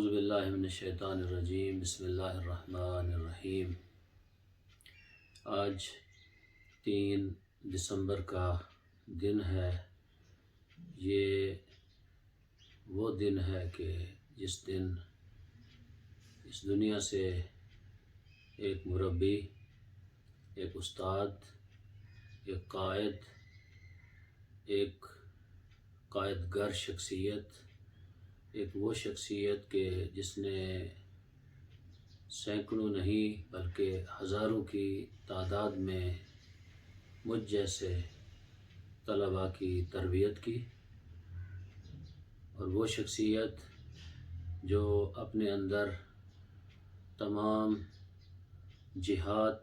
اعوذ باللہ من الشیطان الرجیم، بسم اللہ الرحمن الرحیم۔ آج 3 دسمبر کا دن ہے۔ یہ وہ دن ہے کہ جس دن اس دنیا سے ایک مربی، ایک استاد، ایک قائد گر شخصیت، ایک وہ شخصیت کہ جس نے سینکڑوں نہیں بلکہ ہزاروں کی تعداد میں مجھ جیسے طلباء کی تربیت کی، اور وہ شخصیت جو اپنے اندر تمام جہات،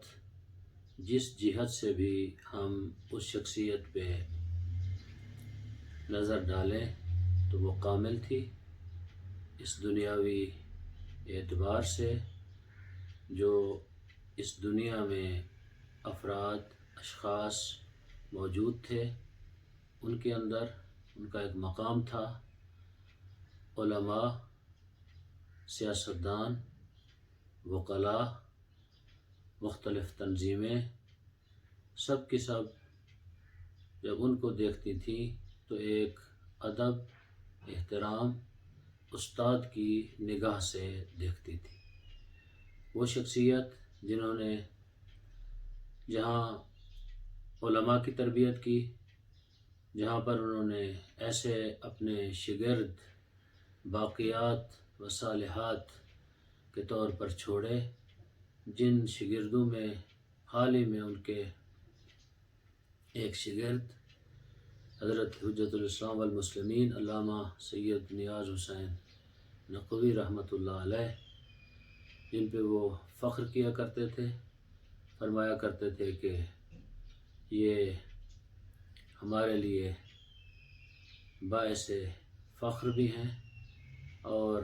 جس جہت سے بھی ہم اس شخصیت پہ نظر ڈالیں تو وہ کامل تھی۔ اس دنیاوی اعتبار سے جو اس دنیا میں افراد، اشخاص موجود تھے، ان کے اندر ان کا ایک مقام تھا۔ علماء، سیاستدان، وکلاء، مختلف تنظیمیں، سب کی سب جب ان کو دیکھتی تھیں تو ایک ادب، احترام، استاد کی نگاہ سے دیکھتی تھی۔ وہ شخصیت جنہوں نے جہاں علماء کی تربیت کی، جہاں پر انہوں نے ایسے اپنے شاگرد باقیات و صالحات کے طور پر چھوڑے، جن شاگردوں میں حال ہی میں ان کے ایک شاگرد حضرت حجت الاسلام والمسلمین علامہ سید نیاز حسین نقوی رحمۃ اللہ علیہ، جن پہ وہ فخر کیا کرتے تھے، فرمایا کرتے تھے کہ یہ ہمارے لیے باعث فخر بھی ہیں، اور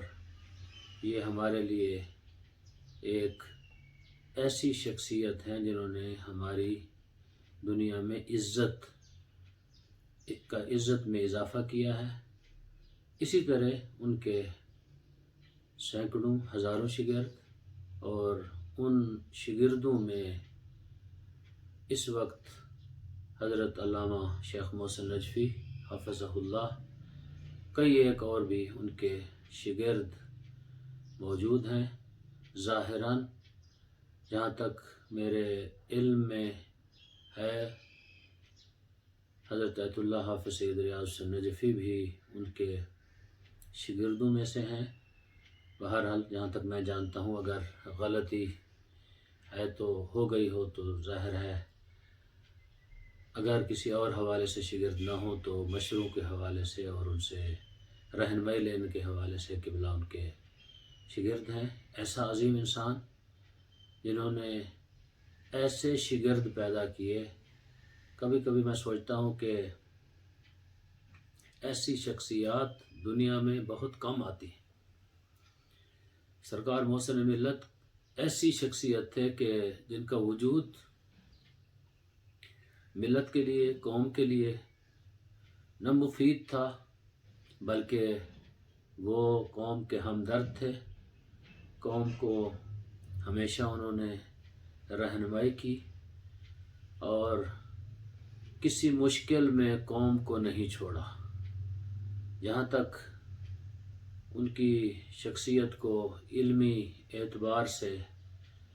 یہ ہمارے لیے ایک ایسی شخصیت ہیں جنہوں نے ہماری دنیا میں عزت میں اضافہ کیا ہے۔ اسی طرح ان کے سینکڑوں، ہزاروں شاگرد، اور ان شاگردوں میں اس وقت حضرت علامہ شیخ محسن نجفی حفظہ اللہ، کئی ایک اور بھی ان کے شاگرد موجود ہیں۔ ظاہراً جہاں تک میرے علم میں ہے، حضرت آیت اللہ حافظ سید ریاض حسین نجفی بھی ان کے شاگردوں میں سے ہیں۔ بہرحال جہاں تک میں جانتا ہوں، اگر غلطی ہے تو ہو گئی ہو تو ظاہر ہے، اگر کسی اور حوالے سے شاگرد نہ ہو تو مشروع کے حوالے سے اور ان سے رہنمائی لینے کے حوالے سے قبلہ ان کے شاگرد ہیں۔ ایسا عظیم انسان جنہوں نے ایسے شاگرد پیدا کیے، کبھی کبھی میں سوچتا ہوں کہ ایسی شخصیات دنیا میں بہت کم آتی ہیں۔ سرکار محسن ملت ایسی شخصیت تھے کہ جن کا وجود ملت کے لیے، قوم کے لیے نہ مفید تھا، بلکہ وہ قوم کے ہمدرد تھے۔ قوم کو ہمیشہ انہوں نے رہنمائی کی، اور کسی مشکل میں قوم کو نہیں چھوڑا۔ جہاں تک ان کی شخصیت کو علمی اعتبار سے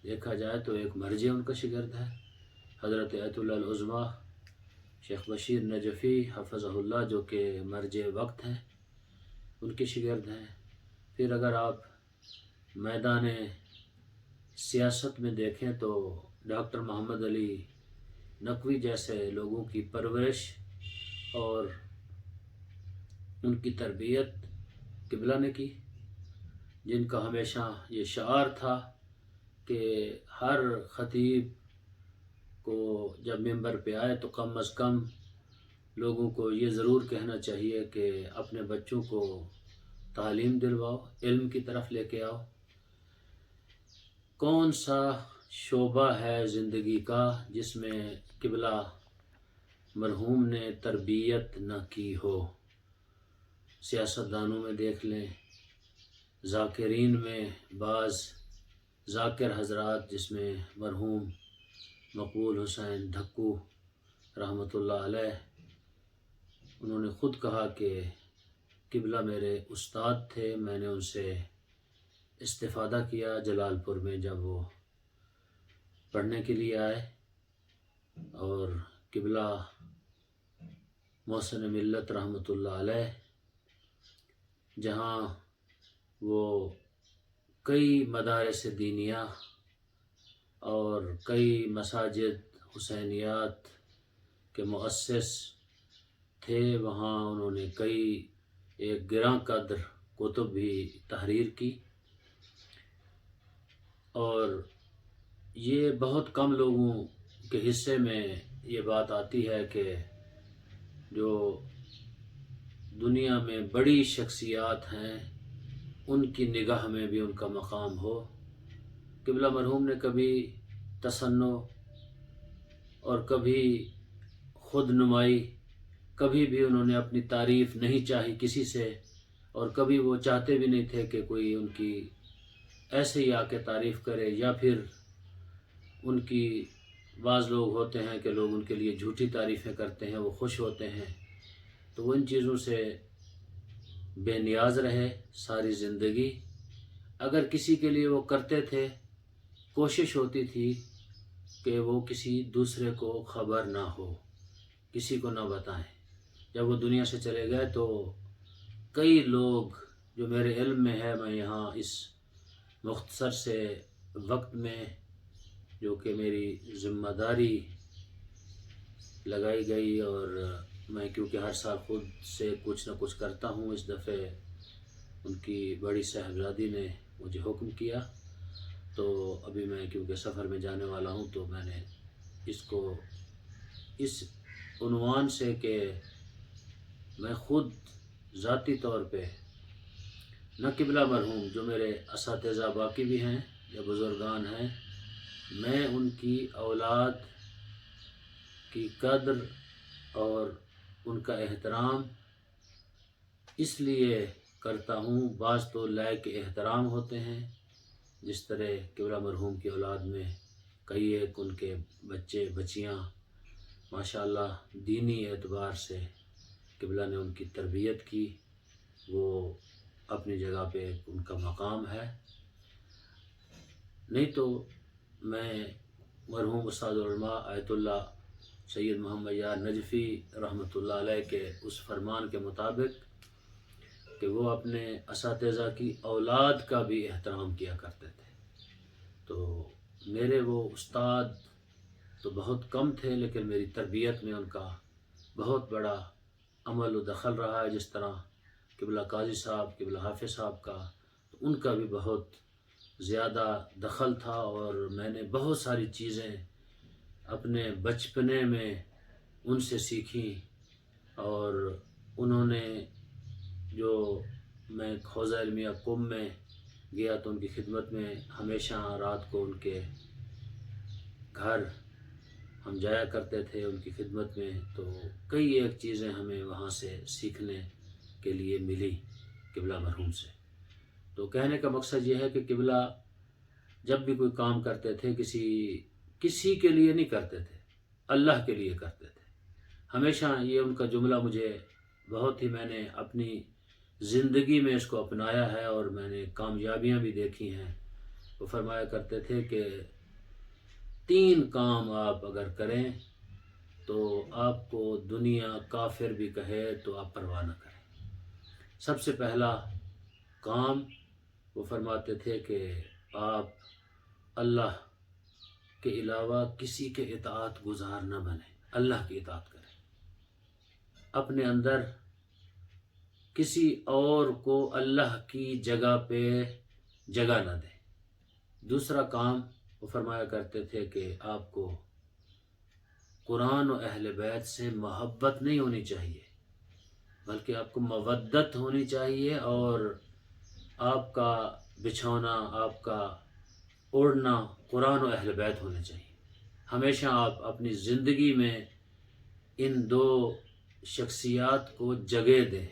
دیکھا جائے تو ایک مرجع ان کا شاگرد ہے، حضرت آیت اللہ العظمیٰ شیخ بشیر نجفی حفظہ اللہ، جو کہ مرجع وقت ہیں، ان کے شاگرد ہیں۔ پھر اگر آپ میدان سیاست میں دیکھیں تو ڈاکٹر محمد علی نقوی جیسے لوگوں کی پرورش اور ان کی تربیت قبلہ نے کی، جن کا ہمیشہ یہ شعار تھا کہ ہر خطیب کو جب ممبر پہ آئے تو کم از کم لوگوں کو یہ ضرور کہنا چاہیے کہ اپنے بچوں کو تعلیم دلواؤ، علم کی طرف لے کے آؤ۔ کون سا شعبہ ہے زندگی کا جس میں قبلہ مرحوم نے تربیت نہ کی ہو؟ سیاستدانوں میں دیکھ لیں، ذاکرین میں بعض ذاکر حضرات، جس میں مرحوم مقبول حسین ڈھکو رحمۃ اللہ علیہ، انہوں نے خود کہا کہ قبلہ میرے استاد تھے، میں نے ان سے استفادہ کیا جلال پور میں جب وہ پڑھنے کے لیے آئے، اور قبلہ محسن ملت رحمۃ اللہ علیہ جہاں وہ کئی مدارس دینیہ اور کئی مساجد حسینیات کے مؤسس تھے، وہاں انہوں نے کئی ایک گراں قدر کتب بھی تحریر کی، اور یہ بہت کم لوگوں کے حصے میں یہ بات آتی ہے کہ جو دنیا میں بڑی شخصیات ہیں ان کی نگاہ میں بھی ان کا مقام ہو۔ قبلہ مرحوم نے کبھی تصنع اور کبھی خود نمائی، کبھی بھی انہوں نے اپنی تعریف نہیں چاہی کسی سے، اور کبھی وہ چاہتے بھی نہیں تھے کہ کوئی ان کی ایسے ہی آ کے تعریف کرے، یا پھر ان کی بعض لوگ ہوتے ہیں کہ لوگ ان کے لیے جھوٹی تعریفیں کرتے ہیں، وہ خوش ہوتے ہیں، تو وہ ان چیزوں سے بے نیاز رہے ساری زندگی۔ اگر کسی کے لیے وہ کرتے تھے، کوشش ہوتی تھی کہ وہ کسی دوسرے کو خبر نہ ہو، کسی کو نہ بتائیں۔ جب وہ دنیا سے چلے گئے تو کئی لوگ جو میرے علم میں ہے، میں یہاں اس مختصر سے وقت میں جو کہ میری ذمہ داری لگائی گئی، اور میں کیونکہ ہر سال خود سے کچھ نہ کچھ کرتا ہوں، اس دفعہ ان کی بڑی صاحبزادی نے مجھے حکم کیا، تو ابھی میں کیونکہ سفر میں جانے والا ہوں تو میں نے اس کو اس عنوان سے کہ میں خود ذاتی طور پہ نہ قبلہ مرحوم جو میرے اساتذہ باقی بھی ہیں یا بزرگان ہیں، میں ان کی اولاد کی قدر اور ان کا احترام اس لیے کرتا ہوں۔ بعض تو لائق احترام ہوتے ہیں، جس طرح قبلہ مرحوم کی اولاد میں کئی ایک ان کے بچے بچیاں ماشاءاللہ دینی اعتبار سے قبلہ نے ان کی تربیت کی، وہ اپنی جگہ پہ ان کا مقام ہے۔ نہیں تو میں مرحوم استاد علماء آیت اللہ سید محمد یار نجفی رحمۃ اللہ علیہ کے اس فرمان کے مطابق کہ وہ اپنے اساتذہ کی اولاد کا بھی احترام کیا کرتے تھے، تو میرے وہ استاد تو بہت کم تھے، لیکن میری تربیت میں ان کا بہت بڑا عمل و دخل رہا ہے۔ جس طرح قبلہ قاضی صاحب، قبلہ حافظ صاحب کا، تو ان کا بھی بہت زیادہ دخل تھا، اور میں نے بہت ساری چیزیں اپنے بچپنے میں ان سے سیکھیں، اور انہوں نے جو میں حوزہ علمیہ قم میں گیا تو ان کی خدمت میں ہمیشہ رات کو ان کے گھر ہم جایا کرتے تھے ان کی خدمت میں، تو کئی ایک چیزیں ہمیں وہاں سے سیکھنے کے لیے ملی قبلہ مرحوم سے۔ تو کہنے کا مقصد یہ ہے کہ قبلہ جب بھی کوئی کام کرتے تھے کسی کے لیے نہیں کرتے تھے، اللہ کے لیے کرتے تھے۔ ہمیشہ یہ ان کا جملہ مجھے بہت ہی، میں نے اپنی زندگی میں اس کو اپنایا ہے، اور میں نے کامیابیاں بھی دیکھی ہیں۔ وہ فرمایا کرتے تھے کہ 3 کام آپ اگر کریں تو آپ کو دنیا کافر بھی کہے تو آپ پرواہ نہ کریں۔ سب سے پہلا کام وہ فرماتے تھے کہ آپ اللہ کے علاوہ کسی کے اطاعت گزار نہ بنیں، اللہ کی اطاعت کریں، اپنے اندر کسی اور کو اللہ کی جگہ پہ جگہ نہ دیں۔ دوسرا کام وہ فرمایا کرتے تھے کہ آپ کو قرآن و اہل بیت سے محبت نہیں ہونی چاہیے، بلکہ آپ کو مودت ہونی چاہیے، اور آپ کا بچھونا، آپ کا اوڑھنا قرآن و اہل بیت ہونے چاہیے۔ ہمیشہ آپ اپنی زندگی میں ان 2 شخصیات کو جگہ دیں۔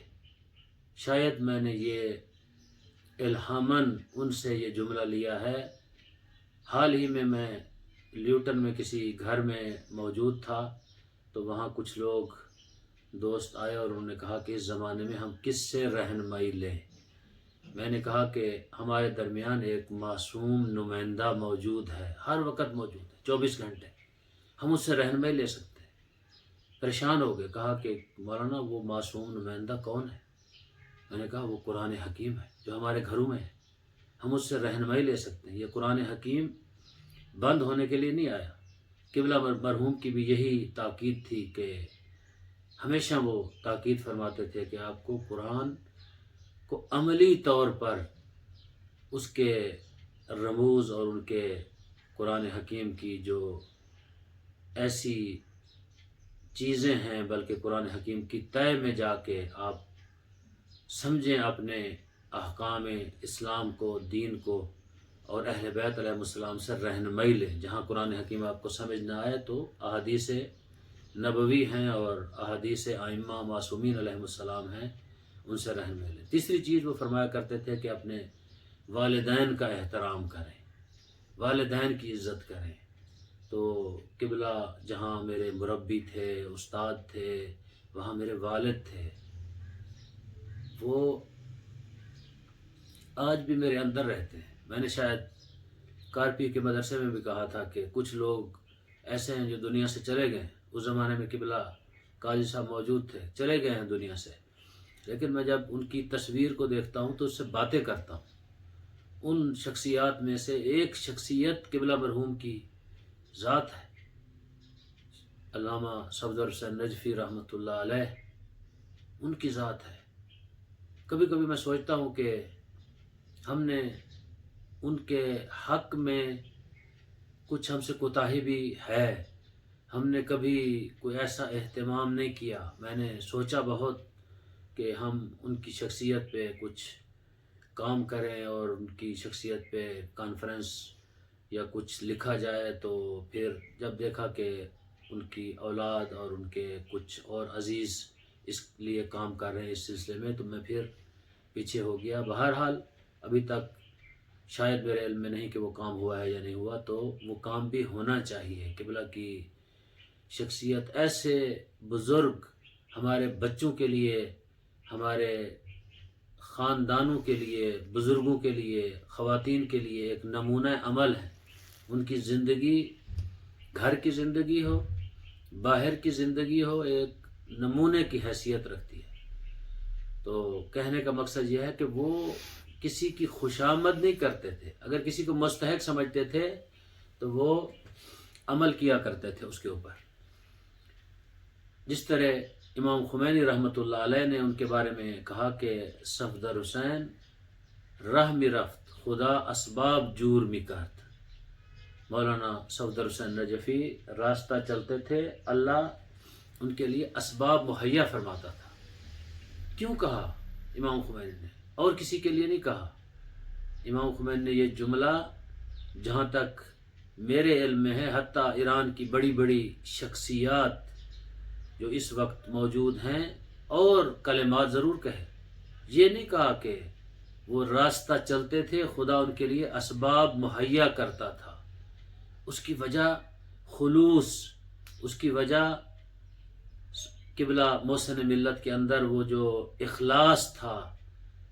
شاید میں نے یہ الہاماً ان سے یہ جملہ لیا ہے۔ حال ہی میں لیوٹن میں کسی گھر میں موجود تھا، تو وہاں کچھ لوگ دوست آئے اور انہوں نے کہا کہ اس زمانے میں ہم کس سے رہنمائی لیں۔ میں نے کہا کہ ہمارے درمیان ایک معصوم نمائندہ موجود ہے، ہر وقت موجود ہے، 24 گھنٹے، ہم اس سے رہنمائی لے سکتے ہیں۔ پریشان ہو گئے، کہا کہ مولانا وہ معصوم نمائندہ کون ہے؟ میں نے کہا وہ قرآن حکیم ہے جو ہمارے گھروں میں ہے، ہم اس سے رہنمائی لے سکتے ہیں۔ یہ قرآن حکیم بند ہونے کے لیے نہیں آیا۔ قبلہ مرحوم کی بھی یہی تاکید تھی کہ ہمیشہ وہ تاکید فرماتے تھے کہ آپ کو قرآن کو عملی طور پر اس کے رموز اور ان کے قرآن حکیم کی جو ایسی چیزیں ہیں، بلکہ قرآن حکیم کی طے میں جا کے آپ سمجھیں، اپنے احکام اسلام کو، دین کو، اور اہل بیت علیہ السلام سے رہنمائی لیں۔ جہاں قرآن حکیم آپ کو سمجھ نہ آئے تو احادیث نبوی ہیں اور احادیث ائمہ معصومین علیہ السلام ہیں، ان سے رہنمائی لیں۔ تیسری چیز وہ فرمایا کرتے تھے کہ اپنے والدین کا احترام کریں، والدین کی عزت کریں۔ تو قبلہ جہاں میرے مربی تھے، استاد تھے، وہاں میرے والد تھے، وہ آج بھی میرے اندر رہتے ہیں۔ میں نے شاید کارپی کے مدرسے میں بھی کہا تھا کہ کچھ لوگ ایسے ہیں جو دنیا سے چلے گئے، اس زمانے میں قبلہ قاضی صاحب موجود تھے، چلے گئے ہیں دنیا سے، لیکن میں جب ان کی تصویر کو دیکھتا ہوں تو اس سے باتیں کرتا ہوں۔ ان شخصیات میں سے ایک شخصیت قبلہ مرحوم کی ذات ہے، علامہ صفدر حسین نجفی رحمۃ اللہ علیہ، ان کی ذات ہے۔ کبھی کبھی میں سوچتا ہوں کہ ہم نے ان کے حق میں کچھ ہم سے کوتاہی بھی ہے، ہم نے کبھی کوئی ایسا اہتمام نہیں کیا۔ میں نے سوچا بہت کہ ہم ان کی شخصیت پہ کچھ کام کریں اور ان کی شخصیت پہ کانفرنس یا کچھ لکھا جائے، تو پھر جب دیکھا کہ ان کی اولاد اور ان کے کچھ اور عزیز اس لیے کام کر رہے ہیں اس سلسلے میں، تو میں پھر پیچھے ہو گیا۔ بہرحال ابھی تک شاید میرے علم میں نہیں کہ وہ کام ہوا ہے یا نہیں ہوا، تو وہ کام بھی ہونا چاہیے۔ قبلہ کی شخصیت ایسے بزرگ ہمارے بچوں کے لیے، ہمارے خاندانوں کے لیے، بزرگوں کے لیے، خواتین کے لیے ایک نمونہ عمل ہے۔ ان کی زندگی، گھر کی زندگی ہو، باہر کی زندگی ہو، ایک نمونے کی حیثیت رکھتی ہے۔ تو کہنے کا مقصد یہ ہے کہ وہ کسی کی خوشامد نہیں کرتے تھے، اگر کسی کو مستحق سمجھتے تھے تو وہ عمل کیا کرتے تھے اس کے اوپر۔ جس طرح امام خمینی رحمۃ اللہ علیہ نے ان کے بارے میں کہا کہ صفدر حسین راہ می رفت خدا اسباب جور می کرد۔ مولانا صفدر حسین نجفی راستہ چلتے تھے، اللہ ان کے لیے اسباب مہیا فرماتا تھا۔ کیوں کہا امام خمینی نے؟ اور کسی کے لیے نہیں کہا۔ امام خمینی نے یہ جملہ جہاں تک میرے علم میں ہے، حتیٰ ایران کی بڑی بڑی شخصیات جو اس وقت موجود ہیں اور کلمات ضرور کہے، یہ نہیں کہا کہ وہ راستہ چلتے تھے، خدا ان کے لیے اسباب مہیا کرتا تھا۔ اس کی وجہ خلوص، اس کی وجہ قبلہ محسن ملت کے اندر وہ جو اخلاص تھا،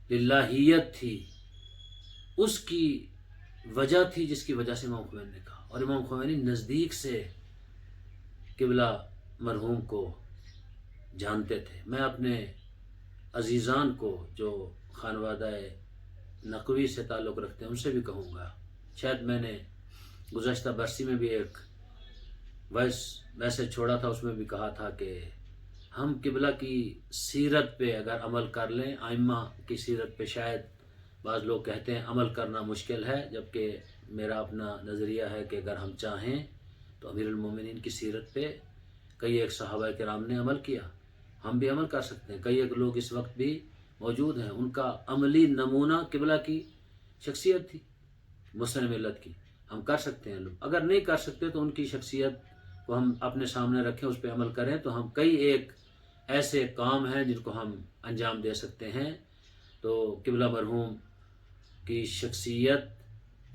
للہیت تھی، اس کی وجہ تھی، جس کی وجہ سے امام خمینی نے کہا۔ اور امام خمینی نزدیک سے قبلہ مرحوم کو جانتے تھے۔ میں اپنے عزیزان کو جو خانوادہ نقوی سے تعلق رکھتے ہیں ان سے بھی کہوں گا، شاید میں نے گزشتہ برسی میں بھی ایک وائس میسج چھوڑا تھا، اس میں بھی کہا تھا کہ ہم قبلہ کی سیرت پہ اگر عمل کر لیں، ائمہ کی سیرت پہ شاید بعض لوگ کہتے ہیں عمل کرنا مشکل ہے، جبکہ میرا اپنا نظریہ ہے کہ اگر ہم چاہیں تو امیر المومنین کی سیرت پہ کئی ایک صحابہ کرام نے عمل کیا، ہم بھی عمل کر سکتے ہیں۔ کئی ایک لوگ اس وقت بھی موجود ہیں، ان کا عملی نمونہ قبلہ کی شخصیت تھی، مسلم ملت کی، ہم کر سکتے ہیں۔ لوگ اگر نہیں کر سکتے تو ان کی شخصیت کو ہم اپنے سامنے رکھیں، اس پہ عمل کریں، تو ہم کئی ایک ایسے کام ہیں جن کو ہم انجام دے سکتے ہیں۔ تو قبلہ مرحوم کی شخصیت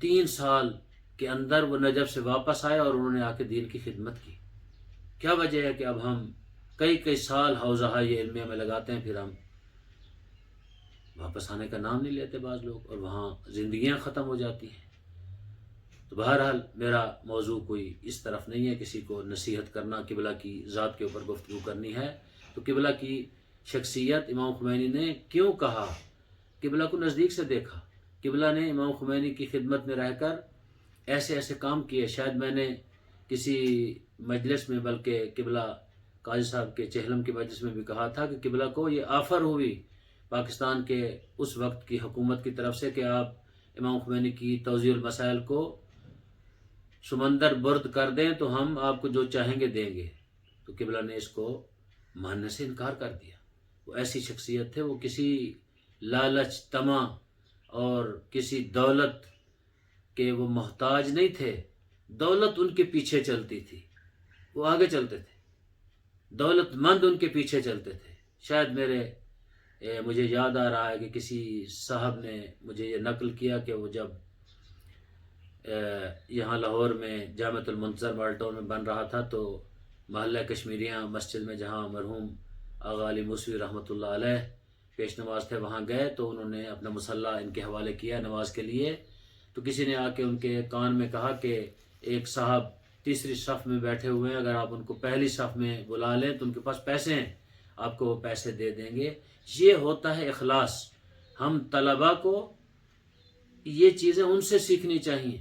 3 سال کے اندر وہ نجف سے واپس آئے اور انہوں نے آ کے دین کی خدمت کی. کیا وجہ ہے کہ اب ہم کئی سال حوزہ یہ علمیہ میں لگاتے ہیں، پھر ہم واپس آنے کا نام نہیں لیتے بعض لوگ، اور وہاں زندگیاں ختم ہو جاتی ہیں. تو بہرحال میرا موضوع کوئی اس طرف نہیں ہے کسی کو نصیحت کرنا، قبلہ کی ذات کے اوپر گفتگو کرنی ہے. تو قبلہ کی شخصیت امام خمینی نے کیوں کہا، قبلہ کو نزدیک سے دیکھا، قبلہ نے امام خمینی کی خدمت میں رہ کر ایسے کام کیے. شاید میں نے کسی مجلس میں، بلکہ قبلہ قاضی صاحب کے چہلم کی مجلس میں بھی کہا تھا کہ قبلہ کو یہ آفر ہوئی پاکستان کے اس وقت کی حکومت کی طرف سے کہ آپ امام خمینی کی توضیح المسائل کو سمندر برد کر دیں تو ہم آپ کو جو چاہیں گے دیں گے. تو قبلہ نے اس کو ماننے سے انکار کر دیا. وہ ایسی شخصیت تھے، وہ کسی لالچ، طمع اور کسی دولت کے وہ محتاج نہیں تھے. دولت ان کے پیچھے چلتی تھی، وہ آگے چلتے تھے. دولت مند ان کے پیچھے چلتے تھے. شاید مجھے یاد آ رہا ہے کہ کسی صاحب نے مجھے یہ نقل کیا کہ وہ جب یہاں لاہور میں جامعۃ المنتظر مالٹون میں بن رہا تھا تو محلہ کشمیریاں مسجد میں جہاں مرحوم آغا علی موسوی رحمۃ اللہ علیہ پیش نماز تھے وہاں گئے تو انہوں نے اپنا مصلی ان کے حوالے کیا نماز کے لیے. تو کسی نے آ کے ان کے کان میں کہا کہ ایک صاحب تیسری صف میں بیٹھے ہوئے ہیں، اگر آپ ان کو پہلی صف میں بلا لیں تو ان کے پاس پیسے ہیں، آپ کو وہ پیسے دے دیں گے. یہ ہوتا ہے اخلاص. ہم طلباء کو یہ چیزیں ان سے سیکھنی چاہیے.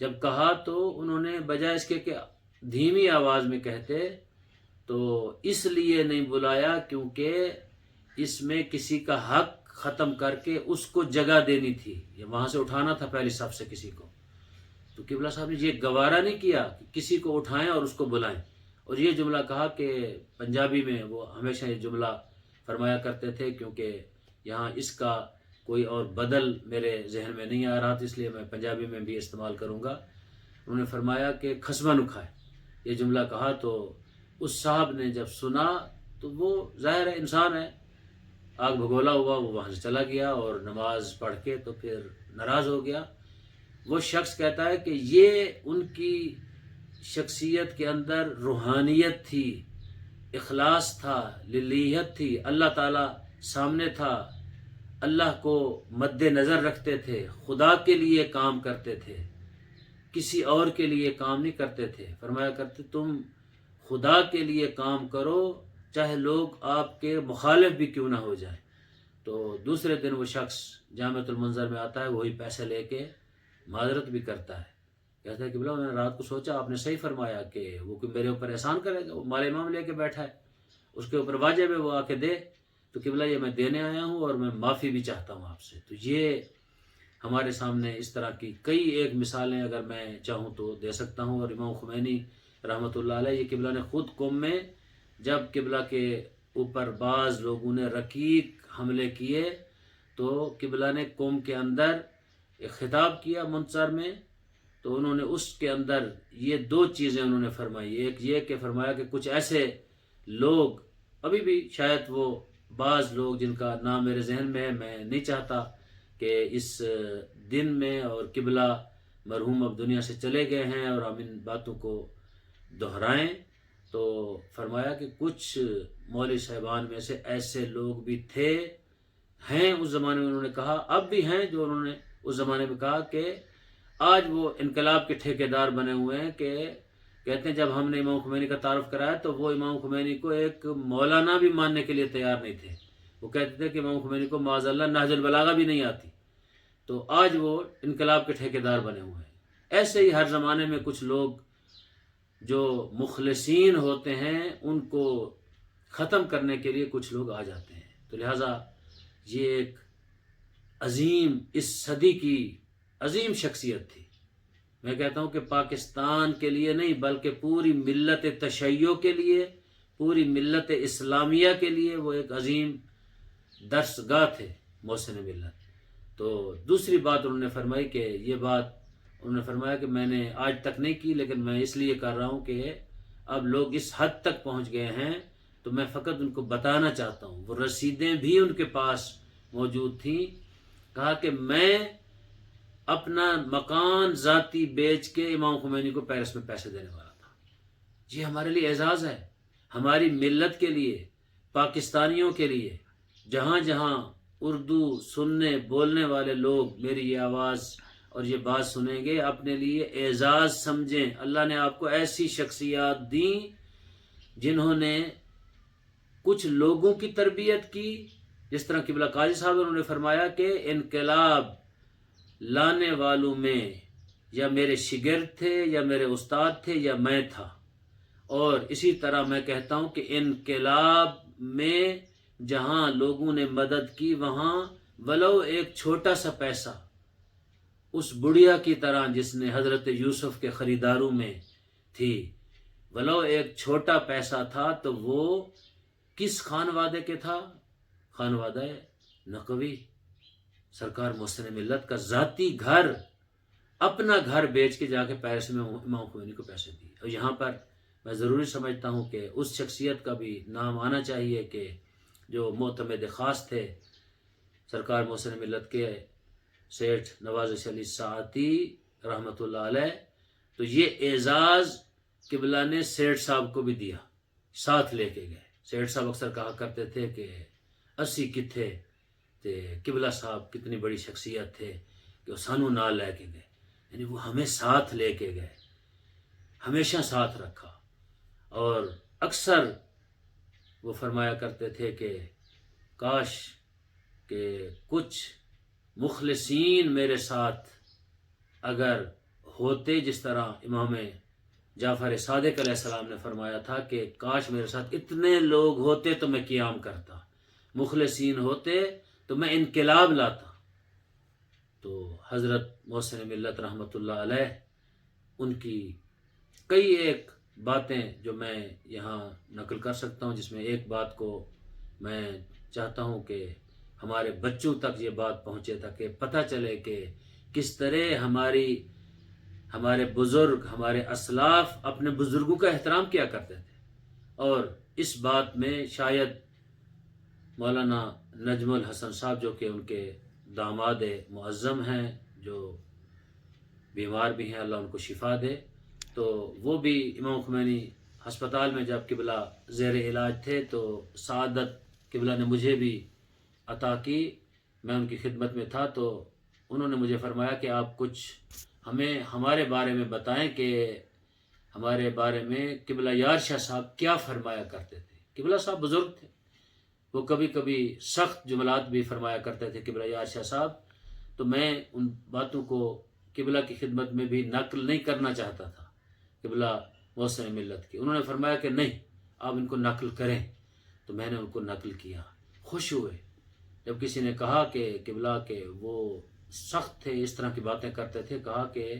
جب کہا تو انہوں نے بجائے اس کے کہ دھیمی آواز میں کہتے تو اس لیے نہیں بلایا کیونکہ اس میں کسی کا حق ختم کر کے اس کو جگہ دینی تھی، یا وہاں سے اٹھانا تھا پہلی صف سے کسی کو. تو قبلہ صاحب نے یہ گوارا نہیں کیا کہ کسی کو اٹھائیں اور اس کو بلائیں. اور یہ جملہ کہا کہ پنجابی میں وہ ہمیشہ یہ جملہ فرمایا کرتے تھے، کیونکہ یہاں اس کا کوئی اور بدل میرے ذہن میں نہیں آ رہا تھا، اس لیے میں پنجابی میں بھی استعمال کروں گا. انہوں نے فرمایا کہ خسمہ نو کھائے، یہ جملہ کہا. تو اس صاحب نے جب سنا تو وہ ظاہر ہے انسان ہے، آگ بھگولا ہوا، وہ وہاں سے چلا گیا اور نماز پڑھ کے تو پھر ناراض ہو گیا. وہ شخص کہتا ہے کہ یہ ان کی شخصیت کے اندر روحانیت تھی، اخلاص تھا، للیہت تھی، اللہ تعالیٰ سامنے تھا، اللہ کو مد نظر رکھتے تھے، خدا کے لیے کام کرتے تھے، کسی اور کے لیے کام نہیں کرتے تھے. فرمایا کرتے تم خدا کے لیے کام کرو چاہے لوگ آپ کے مخالف بھی کیوں نہ ہو جائیں. تو دوسرے دن وہ شخص جامعۃ المنظر میں آتا ہے، وہی پیسے لے کے معذرت بھی کرتا ہے. کہتا ہے کہ بلا میں نے رات کو سوچا آپ نے صحیح فرمایا کہ وہ میرے اوپر احسان کرے گا، وہ مال امام لے کے بیٹھا ہے، اس کے اوپر واجب ہے وہ آ کے دے. تو قبلہ یہ میں دینے آیا ہوں اور میں معافی بھی چاہتا ہوں آپ سے. تو یہ ہمارے سامنے اس طرح کی کئی ایک مثالیں اگر میں چاہوں تو دے سکتا ہوں. اور امام خمینی رحمۃ اللہ علیہ یہ قبلہ نے خود قوم میں جب قبلہ کے اوپر بعض لوگوں نے رقیق حملے کیے تو قبلہ نے قوم کے اندر ایک خطاب کیا منتصر میں. تو انہوں نے اس کے اندر یہ 2 چیزیں انہوں نے فرمائی. ایک یہ کہ فرمایا کہ کچھ ایسے لوگ ابھی بھی شاید وہ بعض لوگ جن کا نام میرے ذہن میں ہے، میں نہیں چاہتا کہ اس دن میں اور قبلہ مرحوم اب دنیا سے چلے گئے ہیں اور ہم ان باتوں کو دہرائیں. تو فرمایا کہ کچھ مولوی صاحبان میں سے ایسے لوگ بھی تھے، ہیں اس زمانے میں، انہوں نے کہا اب بھی ہیں، جو انہوں نے اس زمانے میں کہا کہ آج وہ انقلاب کے ٹھیکیدار بنے ہوئے ہیں. کہ کہتے ہیں جب ہم نے امام خمینی کا تعارف کرایا تو وہ امام خمینی کو ایک مولانا بھی ماننے کے لیے تیار نہیں تھے. وہ کہتے تھے کہ امام خمینی کو معاذ اللہ نہج البلاغہ بھی نہیں آتی. تو آج وہ انقلاب کے ٹھیکیدار بنے ہوئے ہیں. ایسے ہی ہر زمانے میں کچھ لوگ جو مخلصین ہوتے ہیں ان کو ختم کرنے کے لیے کچھ لوگ آ جاتے ہیں. تو لہٰذا یہ ایک عظیم اس صدی کی عظیم شخصیت تھی. میں کہتا ہوں کہ پاکستان کے لیے نہیں بلکہ پوری ملت تشیع کے لیے، پوری ملت اسلامیہ کے لیے وہ ایک عظیم درسگاہ تھے، محسن ملت. تو دوسری بات انہوں نے فرمائی کہ یہ بات انہوں نے فرمایا کہ میں نے آج تک نہیں کی لیکن میں اس لیے کر رہا ہوں کہ اب لوگ اس حد تک پہنچ گئے ہیں تو میں فقط ان کو بتانا چاہتا ہوں. وہ رسیدیں بھی ان کے پاس موجود تھیں کہا کہ میں اپنا مکان ذاتی بیچ کے امام خمینی کو پیرس میں پیسے دینے والا تھا۔ یہ ہمارے لیے اعزاز ہے، ہماری ملت کے لیے، پاکستانیوں کے لیے، جہاں جہاں اردو سننے بولنے والے لوگ میری یہ آواز اور یہ بات سنیں گے، اپنے لیے اعزاز سمجھیں۔ اللہ نے آپ کو ایسی شخصیات دیں جنہوں نے کچھ لوگوں کی تربیت کی، جس طرح قبلہ قاضی صاحب انہوں نے فرمایا کہ انقلاب لانے والوں میں یا میرے شاگرد تھے یا میرے استاد تھے یا میں تھا، اور اسی طرح میں کہتا ہوں کہ انقلاب میں جہاں لوگوں نے مدد کی وہاں ولو ایک چھوٹا سا پیسہ اس بڑھیا کی طرح جس نے حضرت یوسف کے خریداروں میں تھی، ولو ایک چھوٹا پیسہ تھا تو وہ کس خانوادے کے تھا؟ خانوادہ نقوی، سرکار محسن ملت کا ذاتی گھر، اپنا گھر بیچ کے جا کے پیرس میں امام خمینی کو پیسے دیے۔ اور یہاں پر میں ضروری سمجھتا ہوں کہ اس شخصیت کا بھی نام آنا چاہیے کہ جو معتمد خاص تھے سرکار محسن ملت کے، سیٹھ نواز علی ساعتی رحمۃ اللہ علیہ۔ تو یہ اعزاز قبلہ نے سیٹھ صاحب کو بھی دیا، ساتھ لے کے گئے۔ سیٹھ صاحب اکثر کہا کرتے تھے کہ اسی کتھے تے قبلہ صاحب کتنی بڑی شخصیت تھے کہ وہ سانو نہ لے کے گئے، یعنی وہ ہمیں ساتھ لے کے گئے، ہمیشہ ساتھ رکھا۔ اور اکثر وہ فرمایا کرتے تھے کہ کاش کہ کچھ مخلصین میرے ساتھ اگر ہوتے، جس طرح امام جعفر صادق علیہ السلام نے فرمایا تھا کہ کاش میرے ساتھ اتنے لوگ ہوتے تو میں قیام کرتا، مخلصین ہوتے تو میں انقلاب لاتا۔ تو حضرت محسن ملت رحمۃ اللہ علیہ، ان کی کئی ایک باتیں جو میں یہاں نقل کر سکتا ہوں، جس میں ایک بات کو میں چاہتا ہوں کہ ہمارے بچوں تک یہ بات پہنچے تاکہ پتہ چلے کہ کس طرح ہمارے بزرگ، ہمارے اسلاف اپنے بزرگوں کا احترام کیا کرتے تھے۔ اور اس بات میں شاید مولانا نجم الحسن صاحب جو کہ ان کے داماد معظم ہیں، جو بیمار بھی ہیں، اللہ ان کو شفا دے، تو وہ بھی امام خمینی ہسپتال میں جب قبلہ زیر علاج تھے تو سعادت قبلہ نے مجھے بھی عطا کی، میں ان کی خدمت میں تھا، تو انہوں نے مجھے فرمایا کہ آپ کچھ ہمیں ہمارے بارے میں بتائیں کہ ہمارے بارے میں قبلہ یار شاہ صاحب کیا فرمایا کرتے تھے۔ قبلہ صاحب بزرگ تھے، وہ کبھی کبھی سخت جملات بھی فرمایا کرتے تھے قبلہ یار شاہ صاحب، تو میں ان باتوں کو قبلہ کی خدمت میں بھی نقل نہیں کرنا چاہتا تھا قبلہ محسن ملت کی۔ انہوں نے فرمایا کہ نہیں، آپ ان کو نقل کریں، تو میں نے ان کو نقل کیا، خوش ہوئے۔ جب کسی نے کہا کہ قبلہ کے وہ سخت تھے، اس طرح کی باتیں کرتے تھے، کہا کہ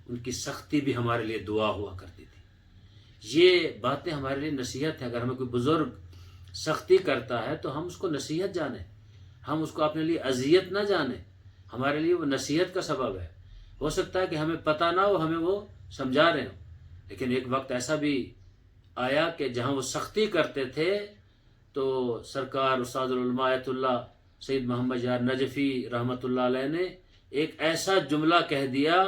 ان کی سختی بھی ہمارے لیے دعا ہوا کرتی تھی۔ یہ باتیں ہمارے لیے نصیحت ہے۔ اگر ہمیں کوئی بزرگ سختی کرتا ہے تو ہم اس کو نصیحت جانیں، ہم اس کو اپنے لیے اذیت نہ جانیں، ہمارے لیے وہ نصیحت کا سبب ہے۔ ہو سکتا ہے کہ ہمیں پتہ نہ ہو، ہمیں وہ سمجھا رہے ہوں، لیکن ایک وقت ایسا بھی آیا کہ جہاں وہ سختی کرتے تھے تو سرکار استاد العلماء آیت اللہ سید محمد یار نجفی رحمۃ اللہ علیہ نے ایک ایسا جملہ کہہ دیا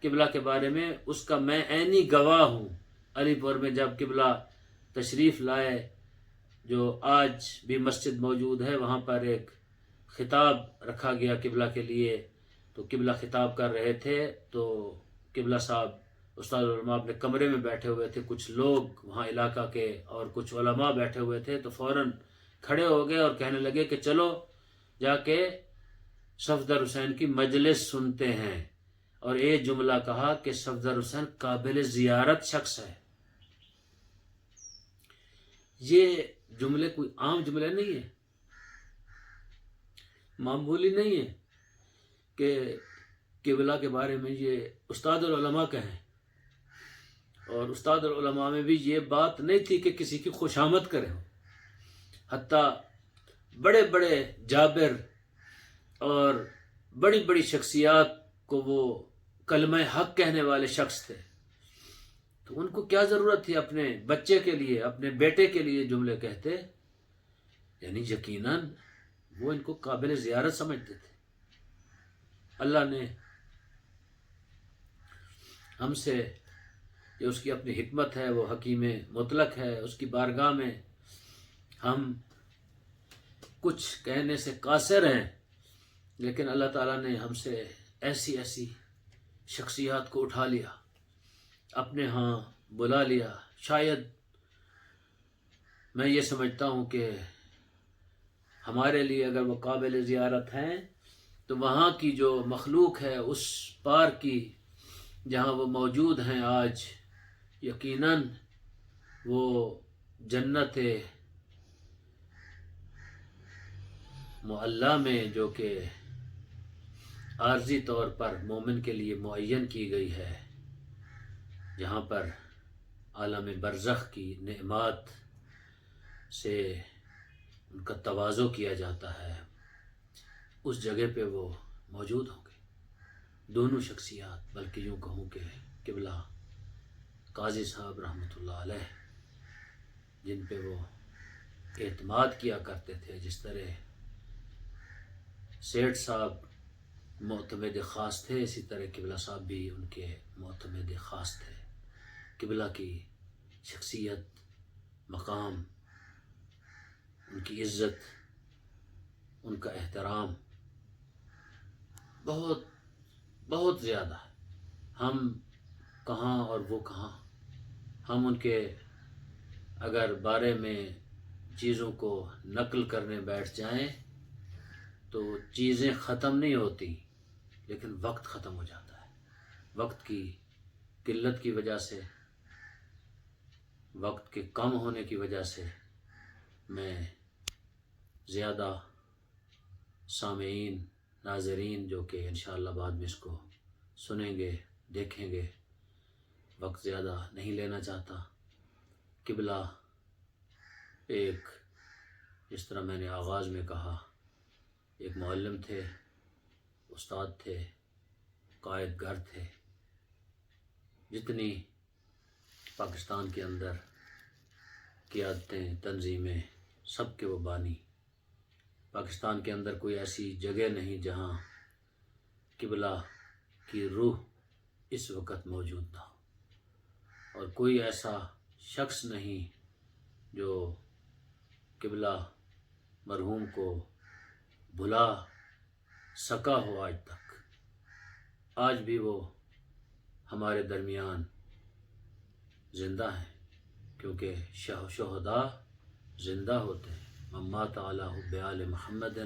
قبلہ کے بارے میں، اس کا میں عینی گواہ ہوں۔ علی پور میں جب قبلہ تشریف لائے، جو آج بھی مسجد موجود ہے، وہاں پر ایک خطاب رکھا گیا قبلہ کے لیے، تو قبلہ خطاب کر رہے تھے، تو قبلہ صاحب استاد العلماء اپنے کمرے میں بیٹھے ہوئے تھے، کچھ لوگ وہاں علاقہ کے اور کچھ علماء بیٹھے ہوئے تھے، تو فوراً کھڑے ہو گئے اور کہنے لگے کہ چلو جا کے صفدر حسین کی مجلس سنتے ہیں، اور ایک جملہ کہا کہ صفدر حسین قابل زیارت شخص ہے۔ یہ جملے کوئی عام جملے نہیں ہے، معمولی نہیں ہے کہ قبلہ کے بارے میں یہ استاد العلماء کہیں، اور استاد العلماء میں بھی یہ بات نہیں تھی کہ کسی کی خوشامد کریں، حتیٰ بڑے بڑے جابر اور بڑی بڑی شخصیات کو وہ کلمہ حق کہنے والے شخص تھے، تو ان کو کیا ضرورت تھی اپنے بچے کے لیے، اپنے بیٹے کے لیے جملے کہتے؟ یعنی یقیناً وہ ان کو قابل زیارت سمجھتے تھے۔ اللہ نے ہم سے، یہ اس کی اپنی حکمت ہے، وہ حکیم مطلق ہے، اس کی بارگاہ میں ہم کچھ کہنے سے قاصر ہیں، لیکن اللہ تعالیٰ نے ہم سے ایسی ایسی شخصیات کو اٹھا لیا، اپنے ہاں بلا لیا۔ شاید میں یہ سمجھتا ہوں کہ ہمارے لیے اگر وہ قابل زیارت ہیں تو وہاں کی جو مخلوق ہے اس پار کی جہاں وہ موجود ہیں آج، یقیناً وہ جنت معلیٰ میں جو کہ عارضی طور پر مومن کے لیے معین کی گئی ہے، جہاں پر عالم برزخ کی نعمات سے ان کا تواضع کیا جاتا ہے، اس جگہ پہ وہ موجود ہوں گے دونوں شخصیات۔ بلکہ یوں کہوں کہ قبلہ قاضی صاحب رحمۃ اللہ علیہ، جن پہ وہ اعتماد کیا کرتے تھے، جس طرح سیٹھ صاحب معتمد خاص تھے، اسی طرح قبلہ صاحب بھی ان کے معتمد خاص تھے۔ قبلہ کی شخصیت، مقام، ان کی عزت، ان کا احترام بہت بہت زیادہ ہے۔ ہم کہاں اور وہ کہاں، ہم ان کے اگر بارے میں چیزوں کو نقل کرنے بیٹھ جائیں تو چیزیں ختم نہیں ہوتی، لیکن وقت ختم ہو جاتا ہے۔ وقت کی قلت کی وجہ سے، وقت کے کم ہونے کی وجہ سے میں زیادہ سامعین، ناظرین جو کہ انشاءاللہ بعد میں اس کو سنیں گے، دیکھیں گے، وقت زیادہ نہیں لینا چاہتا۔ قبلہ ایک، جس طرح میں نے آغاز میں کہا، ایک معلم تھے، استاد تھے، قائد گر تھے۔ جتنی پاکستان کے اندر قیادتیں، تنظیمیں، سب کے وہ بانی۔ پاکستان کے اندر کوئی ایسی جگہ نہیں جہاں قبلہ کی روح اس وقت موجود نہ ہو، اور کوئی ایسا شخص نہیں جو قبلہ مرحوم کو بھلا سکا ہو آج تک۔ آج بھی وہ ہمارے درمیان زندہ ہیں، کیونکہ شہداء زندہ ہوتے ہیں۔ من مات علی حب آل محمد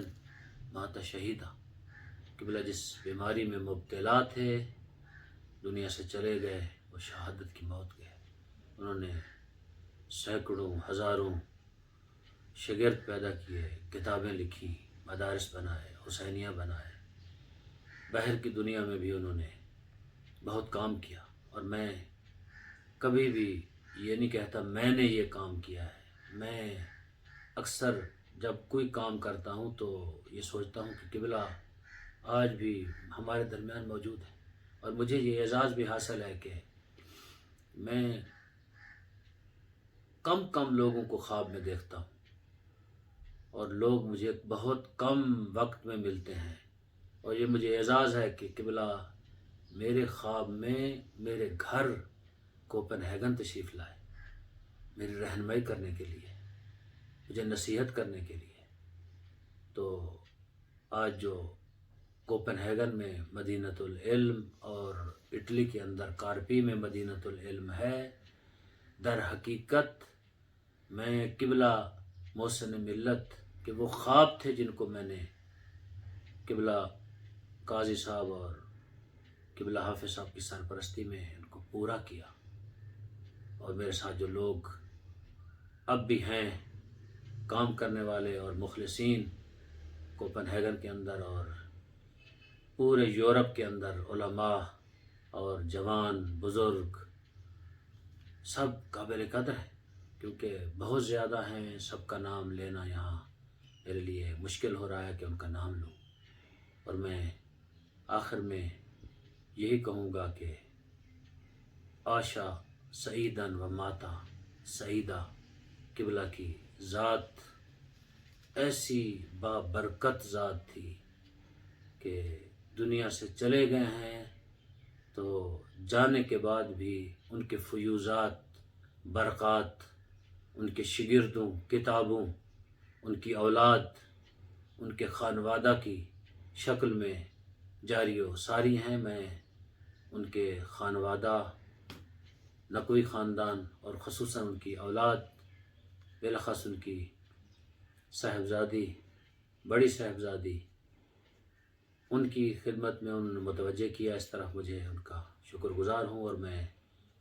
مات شہیدا۔ قبلہ جس بیماری میں مبتلا تھے، دنیا سے چلے گئے، وہ شہادت کی موت گئے۔ انہوں نے سینکڑوں، ہزاروں شاگرد پیدا کیے، کتابیں لکھی، مدارس بنائے، حسینیہ بنائے۔ باہر کی دنیا میں بھی انہوں نے بہت کام کیا، اور میں کبھی بھی یہ نہیں کہتا میں نے یہ کام کیا ہے۔ میں اکثر جب کوئی کام کرتا ہوں تو یہ سوچتا ہوں کہ قبلہ آج بھی ہمارے درمیان موجود ہے، اور مجھے یہ اعزاز بھی حاصل ہے کہ میں کم لوگوں کو خواب میں دیکھتا ہوں، اور لوگ مجھے بہت کم وقت میں ملتے ہیں، اور یہ مجھے اعزاز ہے کہ قبلہ میرے خواب میں میرے گھر کوپن ہیگن تشریف لائے، میری رہنمائی کرنے کے لیے، مجھے نصیحت کرنے کے لیے۔ تو آج جو کوپن ہیگن میں مدینۃ العلم اور اٹلی کے اندر کارپی میں مدینۃ العلم ہے، در حقیقت میں قبلہ محسن ملت کے وہ خواب تھے جن کو میں نے قبلہ قاضی صاحب اور قبلہ حافظ صاحب کی سرپرستی میں ان کو پورا کیا۔ اور میرے ساتھ جو لوگ اب بھی ہیں کام کرنے والے اور مخلصین کوپن ہیگن کے اندر اور پورے یورپ کے اندر، علماء اور جوان، بزرگ، سب قابل قدر ہیں، کیونکہ بہت زیادہ ہیں۔ سب کا نام لینا یہاں میرے لیے مشکل ہو رہا ہے کہ ان کا نام لوں، اور میں آخر میں یہی کہوں گا کہ عاشا سعیدن و ماتا سعیدہ۔ قبلہ کی ذات ایسی بابرکت ذات تھی کہ دنیا سے چلے گئے ہیں تو جانے کے بعد بھی ان کے فیوزات، برکات، ان کے شاگردوں، کتابوں، ان کی اولاد، ان کے خانوادہ کی شکل میں جاری و ساری ہیں۔ میں ان کے خانوادہ، نقوی خاندان اور خصوصاً ان کی اولاد، بالاخص ان کی صاحبزادی، بڑی صاحبزادی، ان کی خدمت میں انہوں نے متوجہ کیا اس طرح، مجھے ان کا شکر گزار ہوں۔ اور میں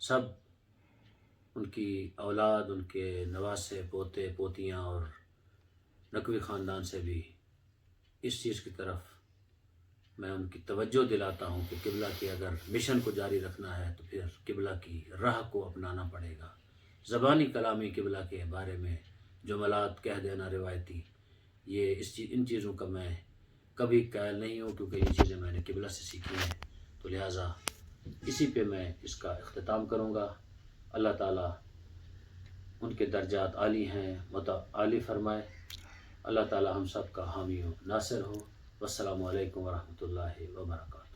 سب ان کی اولاد، ان کے نواسے، پوتے پوتیاں اور نقوی خاندان سے بھی اس چیز کی طرف میں ان کی توجہ دلاتا ہوں کہ قبلہ کی اگر مشن کو جاری رکھنا ہے تو پھر قبلہ کی راہ کو اپنانا پڑے گا۔ زبانی کلامی قبلہ کے بارے میں جملات کہہ دینا روایتی، یہ ان چیزوں کا میں کبھی قائل نہیں ہوں، کیونکہ یہ چیزیں میں نے قبلہ سے سیکھی ہیں، تو لہٰذا اسی پہ میں اس کا اختتام کروں گا۔ اللہ تعالیٰ ان کے درجات عالی ہیں، عالی فرمائے۔ اللہ تعالیٰ ہم سب کا حامی و ناصر ہو۔ والسلام علیکم ورحمۃ اللہ وبرکاتہ۔